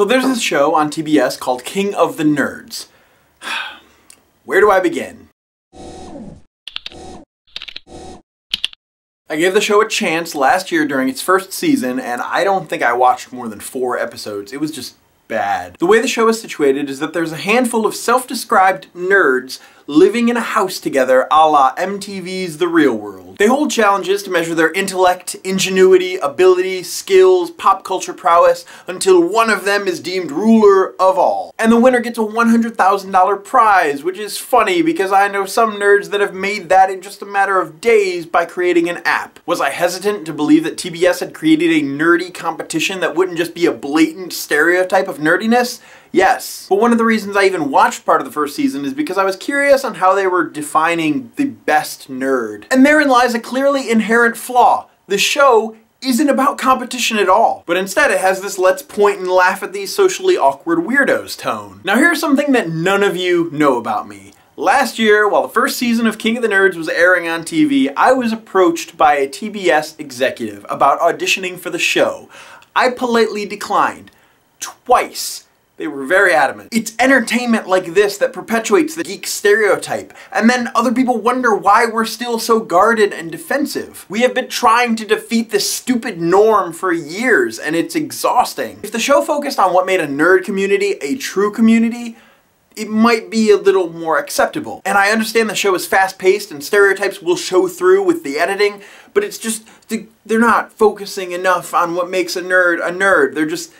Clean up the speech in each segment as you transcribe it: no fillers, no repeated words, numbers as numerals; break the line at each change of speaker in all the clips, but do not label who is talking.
So there's this show on TBS called King of the Nerds. Where do I begin? I gave the show a chance last year during its first season, and I don't think I watched more than 4 episodes. It was just bad. The way the show is situated is that there's a handful of self-described nerds living in a house together a la MTV's The Real World. They hold challenges to measure their intellect, ingenuity, ability, skills, pop culture prowess until one of them is deemed ruler of all. And the winner gets a $100,000 prize, which is funny because I know some nerds that have made that in just a matter of days by creating an app. Was I hesitant to believe that TBS had created a nerdy competition that wouldn't just be a blatant stereotype of nerdiness? Yes. But one of the reasons I even watched part of the first season is because I was curious on how they were defining the best nerd. And therein lies a clearly inherent flaw. The show isn't about competition at all, but instead it has this let's point and laugh at these socially awkward weirdos tone. Now here's something that none of you know about me. Last year, while the first season of King of the Nerds was airing on TV, I was approached by a TBS executive about auditioning for the show. I politely declined. Twice. They were very adamant. It's entertainment like this that perpetuates the geek stereotype, and then other people wonder why we're still so guarded and defensive. We have been trying to defeat this stupid norm for years, and it's exhausting. If the show focused on what made a nerd community a true community, it might be a little more acceptable. And I understand the show is fast-paced and stereotypes will show through with the editing, but it's just, they're not focusing enough on what makes a nerd a nerd.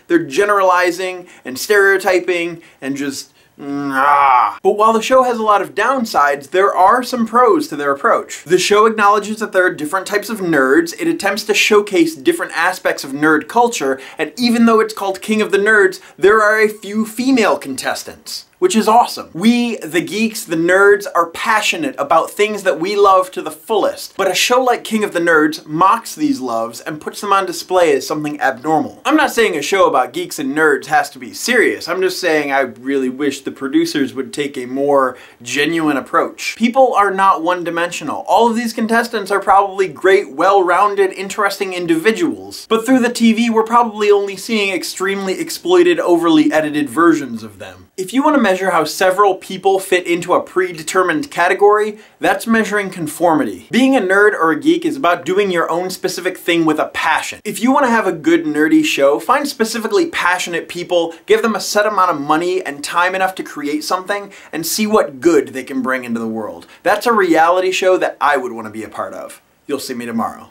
They're generalizing and stereotyping and just, But while the show has a lot of downsides, there are some pros to their approach. The show acknowledges that there are different types of nerds, it attempts to showcase different aspects of nerd culture, and even though it's called King of the Nerds, there are a few female contestants, which is awesome. We, the geeks, the nerds, are passionate about things that we love to the fullest, but a show like King of the Nerds mocks these loves and puts them on display as something abnormal. I'm not saying a show about geeks and nerds has to be serious, I'm just saying I really wish the producers would take a more genuine approach. People are not one-dimensional. All of these contestants are probably great, well-rounded, interesting individuals, but through the TV we're probably only seeing extremely exploited, overly edited versions of them. If you want to measure how several people fit into a predetermined category, that's measuring conformity. Being a nerd or a geek is about doing your own specific thing with a passion. If you want to have a good nerdy show, find specifically passionate people, give them a set amount of money and time enough to create something, and see what good they can bring into the world. That's a reality show that I would want to be a part of. You'll see me tomorrow.